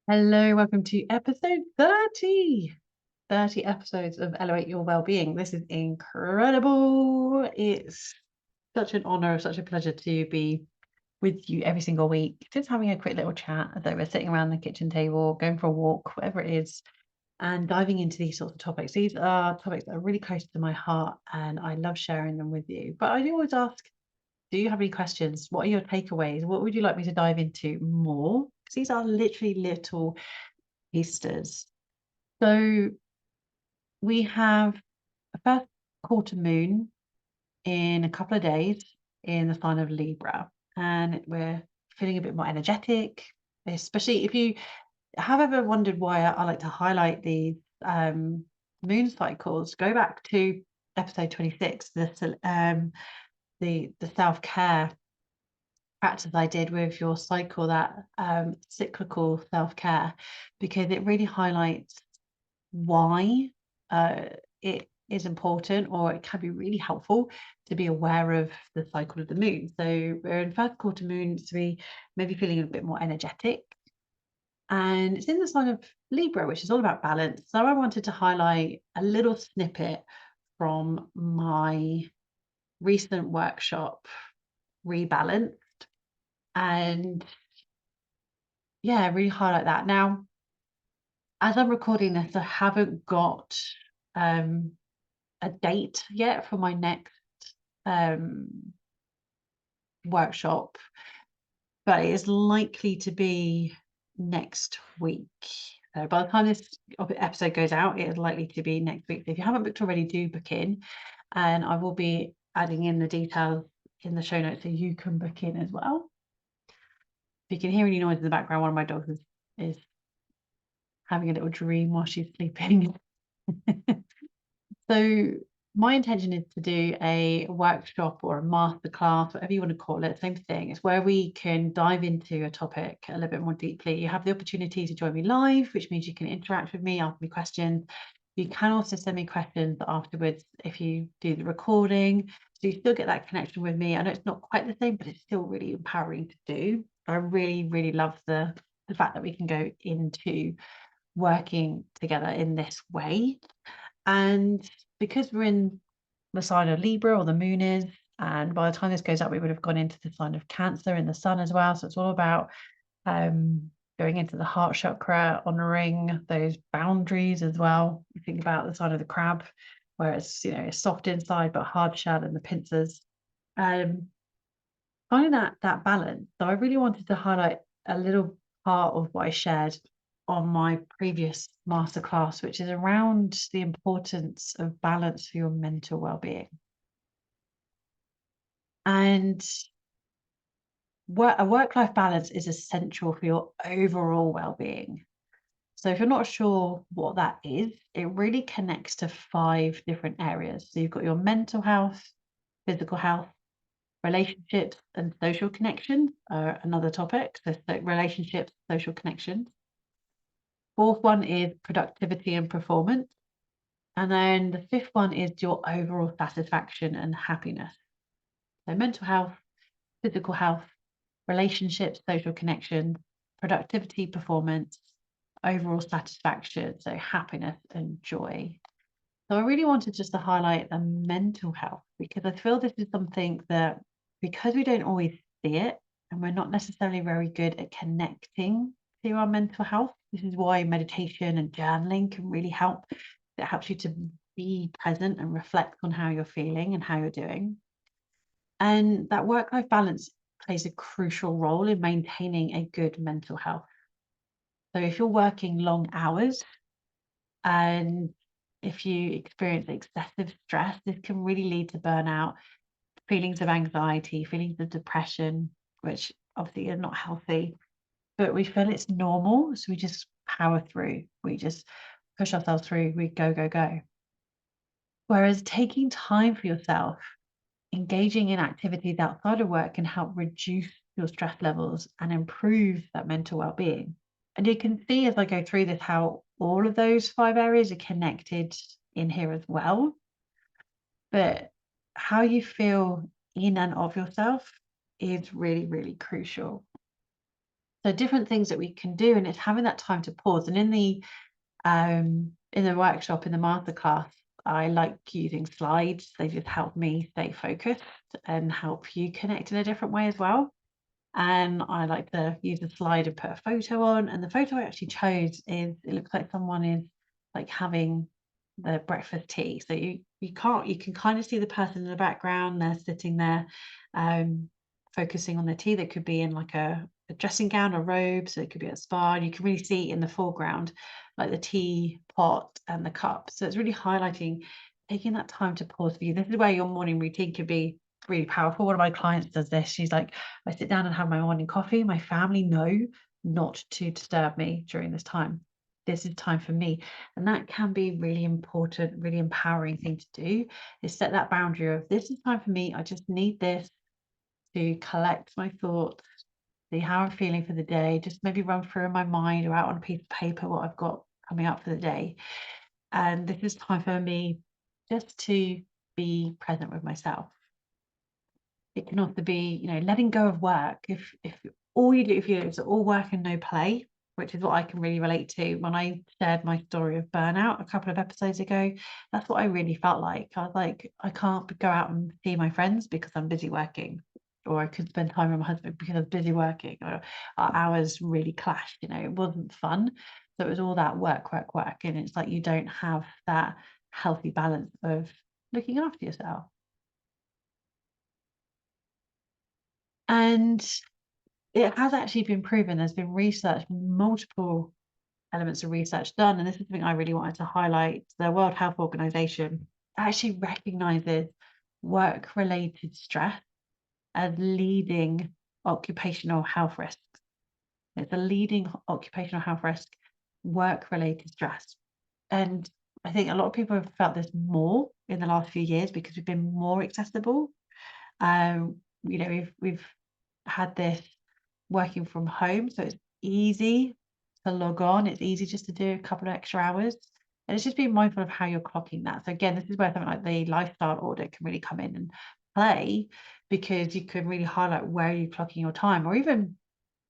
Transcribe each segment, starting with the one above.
Hello, welcome to episode 30. 30 episodes of Elevate Your Wellbeing. This is incredible. It's such an honor, such a pleasure to be with you every single week, just having a quick little chat as though we're sitting around the kitchen table, going for a walk, whatever it is, and diving into these sorts of topics. These are topics that are really close to my heart, and I love sharing them with you. But I do always ask, do you have any questions? What are your takeaways? What would you like me to dive into more? Because these are literally little Easters. So we have a first quarter moon in a couple of days in the sign of Libra, and we're feeling a bit more energetic, especially if you have ever wondered why I like to highlight these moon cycles. Go back to episode 26, the self-care practice I did with your cycle, that cyclical self-care, because it really highlights why it is important, or it can be really helpful to be aware of the cycle of the moon. So we're in first quarter moon, so we may be feeling a bit more energetic. And it's in the sign of Libra, which is all about balance. So I wanted to highlight a little snippet from my recent workshop, Rebalanced, and yeah, really highlight that. Now, as I'm recording this, I haven't got a date yet for my next workshop, but it is likely to be next week. So by the time this episode goes out, it is likely to be next week. So if you haven't booked already, do book in, and I will be adding in the details in the show notes so you can book in as well. If you can hear any noise in the background, one of my dogs is having a little dream while she's sleeping. So my intention is to do a workshop or a masterclass, whatever you want to call it, same thing. It's where we can dive into a topic a little bit more deeply. You have the opportunity to join me live, which means you can interact with me, ask me questions. You can also send me questions afterwards if you do the recording. So you still get that connection with me. I know it's not quite the same, but it's still really empowering to do. I really, really love the fact that we can go into working together in this way. And because we're in the sign of Libra, or the moon is, and by the time this goes up, we would have gone into the sign of Cancer in the sun as well. So it's all about going into the heart chakra, honoring those boundaries as well. You think about the sign of the crab, where it's, it's soft inside but hard shell, and the pincers. Finding that balance. So I really wanted to highlight a little part of what I shared on my previous masterclass, which is around the importance of balance for your mental well-being. And a work-life balance is essential for your overall well-being. So if you're not sure what that is, it really connects to 5 different areas. So you've got your mental health, physical health, relationships, and social connections are another topic. So relationships, social connections. Fourth one is productivity and performance. And then the fifth one is your overall satisfaction and happiness. So mental health, physical health, relationships, social connections, productivity, performance, overall satisfaction, so happiness and joy. So I really wanted just to highlight the mental health, because I feel this is something that, because we don't always see it, and we're not necessarily very good at connecting to our mental health. This is why meditation and journaling can really help. It helps you to be present and reflect on how you're feeling and how you're doing. And that work-life balance plays a crucial role in maintaining a good mental health. So if you're working long hours, and if you experience excessive stress, this can really lead to burnout, feelings of anxiety, feelings of depression, which obviously are not healthy, but we feel it's normal. So we just power through. We just push ourselves through. We go, go, go. Whereas taking time for yourself, engaging in activities outside of work, can help reduce your stress levels and improve that mental well-being. And you can see as I go through this how all of those 5 areas are connected in here as well. But how you feel in and of yourself is really, really crucial. So different things that we can do, and it's having that time to pause. And in the workshop, in the masterclass, I like using slides. They just help me stay focused and help you connect in a different way as well. And I like to use a slide and put a photo on. And the photo I actually chose is, it looks like someone is like having the breakfast tea. So you can kind of see the person in the background. They're sitting there, focusing on the tea. That could be in like a dressing gown or robe. So it could be a spa. And you can really see in the foreground, like the tea pot and the cup. So it's really highlighting, taking that time to pause for you. This is where your morning routine could be really powerful. One of my clients does this. She's like, I sit down and have my morning coffee. My family know not to disturb me during this time. This is time for me. And that can be really important, really empowering thing to do, is set that boundary of, this is time for me. I just need this to collect my thoughts, see how I'm feeling for the day, just maybe run through in my mind or out on a piece of paper what I've got coming up for the day. And this is time for me just to be present with myself. It can also be, letting go of work. If all you do, if you it's all work and no play, which is what I can really relate to. When I shared my story of burnout a couple of episodes ago, that's what I really felt like. I was like, I can't go out and see my friends because I'm busy working, or I could spend time with my husband because I was busy working, or our hours really clashed. It wasn't fun. So it was all that work, work, work, and it's like you don't have that healthy balance of looking after yourself. And it has actually been proven. There's been research, multiple elements of research done, and this is something I really wanted to highlight. The World Health Organization actually recognizes work-related stress as leading occupational health risks. It's a leading occupational health risk, work-related stress. And I think a lot of people have felt this more in the last few years because we've been more accessible. We've had this working from home, so it's easy to log on. It's easy just to do a couple of extra hours, and it's just being mindful of how you're clocking that. So again, this is where something like the lifestyle audit can really come in and play, because you can really highlight where you're clocking your time, or even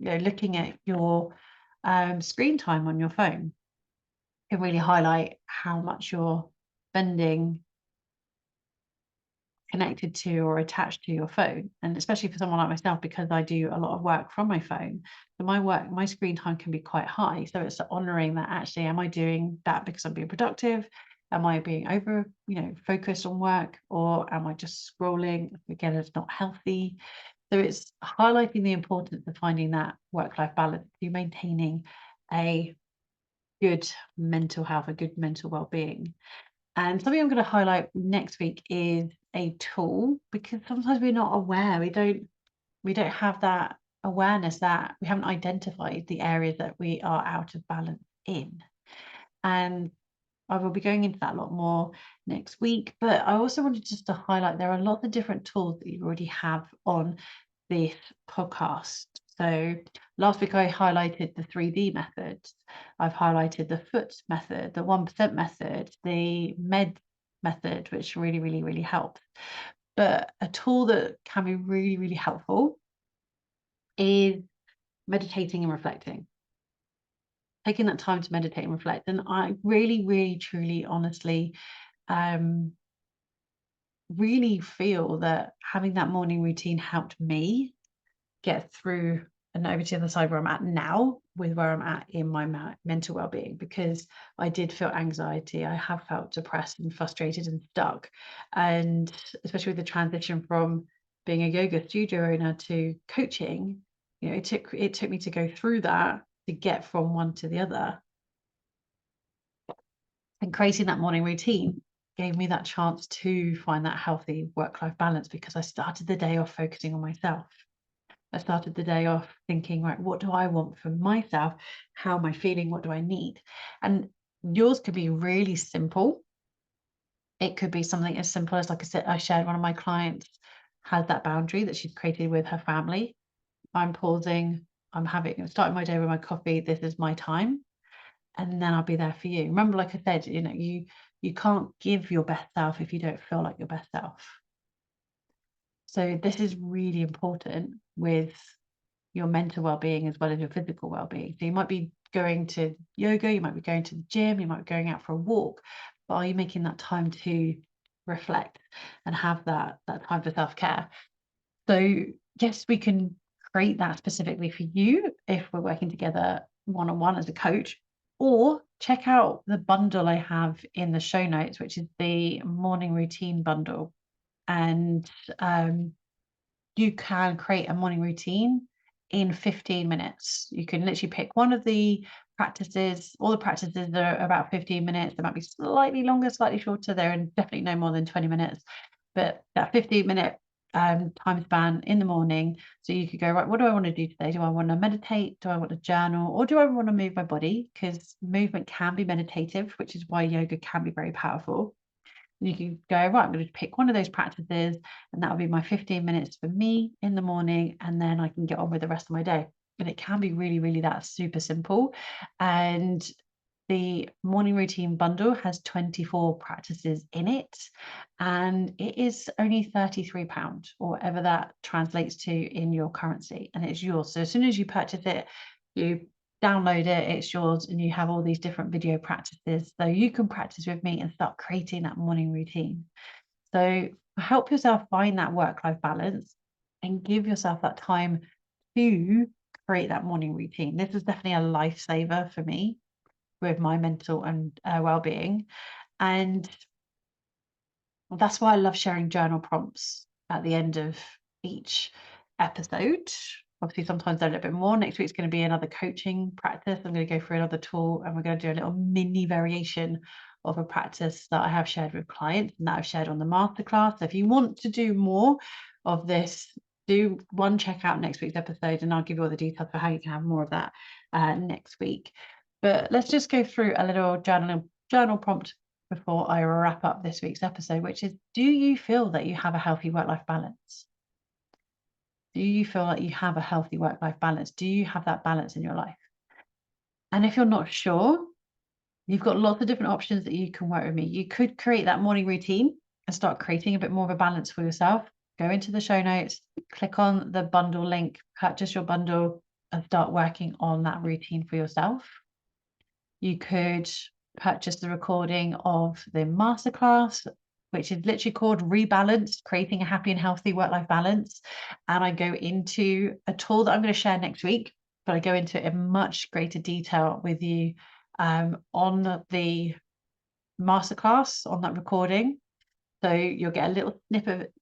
looking at your screen time on your phone can really highlight how much you're spending connected to or attached to your phone. And especially for someone like myself, because I do a lot of work from my phone, so my screen time can be quite high. So it's honoring that, actually, am I doing that because I'm being productive? Am I being over focused on work, or am I just scrolling? Again, it's not healthy. So it's highlighting the importance of finding that work-life balance, to maintaining a good mental health, a good mental well-being. And something I'm going to highlight next week is a tool, because sometimes we're not aware. We don't have that awareness, that we haven't identified the areas that we are out of balance in. And I will be going into that a lot more next week. But I also wanted just to highlight, there are lots of different tools that you already have on this podcast. So last week I highlighted the 3D methods. I've highlighted the foot method, the 1% method, the med method, which really, really, really helps. But a tool that can be really, really helpful is meditating and reflecting. Taking that time to meditate and reflect. And I really, really, truly, honestly, really feel that having that morning routine helped me get through and over to the other side where I'm at now, with where I'm at in my mental well-being, because I did feel anxiety. I have felt depressed and frustrated and stuck. And especially with the transition from being a yoga studio owner to coaching, it took me to go through that to get from one to the other. And creating that morning routine gave me that chance to find that healthy work-life balance, because I started the day off focusing on myself. I started the day off thinking, right, what do I want for myself? How am I feeling? What do I need? And yours could be really simple. It could be something as simple as, like I said, I shared, one of my clients has that boundary that she's created with her family. I'm pausing, I'm starting my day with my coffee. This is my time. And then I'll be there for you. Remember, like I said, you can't give your best self if you don't feel like your best self. So this is really important with your mental well-being as well as your physical well-being. So you might be going to yoga, you might be going to the gym, you might be going out for a walk, but are you making that time to reflect and have that time for self-care? So yes, we can create that specifically for you if we're working together one-on-one as a coach, or check out the bundle I have in the show notes, which is the morning routine bundle. And you can create a morning routine in 15 minutes. You can literally pick one of the practices. All the practices are about 15 minutes. They might be slightly longer, slightly shorter. They're definitely no more than 20 minutes. But that 15-minute time span in the morning. So you could go, right, what do I want to do today? Do I want to meditate? Do I want to journal? Or do I want to move my body? Because movement can be meditative, which is why yoga can be very powerful. You can go, right, I'm going to pick one of those practices, and that'll be my 15 minutes for me in the morning, and then I can get on with the rest of my day. And it can be really, really that super simple. And the morning routine bundle has 24 practices in it, and it is only £33, or whatever that translates to in your currency, and it's yours. So as soon as you purchase it, you download it, it's yours, and you have all these different video practices, so you can practice with me and start creating that morning routine. So help yourself find that work-life balance and give yourself that time to create that morning routine. This is definitely a lifesaver for me with my mental and well-being. And that's why I love sharing journal prompts at the end of each episode. Obviously, sometimes they're a little bit more. Next week's going to be another coaching practice. I'm going to go through another tool, and we're going to do a little mini variation of a practice that I have shared with clients and that I've shared on the masterclass. So if you want to do more of this, check out next week's episode, and I'll give you all the details for how you can have more of that next week. But let's just go through a little journal prompt before I wrap up this week's episode, which is, do you feel that you have a healthy work-life balance? Do you feel like you have a healthy work-life balance? Do you have that balance in your life? And if you're not sure, you've got lots of different options that you can work with me. You could create that morning routine and start creating a bit more of a balance for yourself. Go into the show notes, click on the bundle link, purchase your bundle, and start working on that routine for yourself. You could purchase the recording of the masterclass, which is literally called Rebalance, Creating a Happy and Healthy Work-Life Balance. And I go into a tool that I'm going to share next week, but I go into it in much greater detail with you on the masterclass, on that recording. So you'll get a little snippet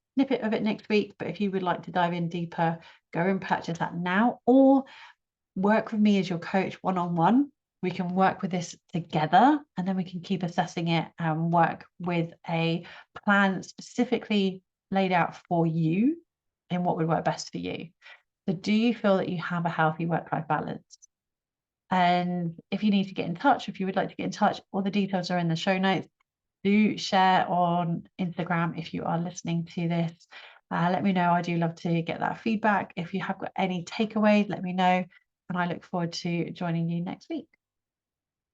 of it next week. But if you would like to dive in deeper, go and purchase that now, or work with me as your coach one-on-one. We can work with this together, and then we can keep assessing it and work with a plan specifically laid out for you in what would work best for you. So do you feel that you have a healthy work-life balance? And if you need to get in touch, if you would like to get in touch, all the details are in the show notes. Do share on Instagram if you are listening to this. Let me know. I do love to get that feedback. If you have got any takeaways, let me know. And I look forward to joining you next week.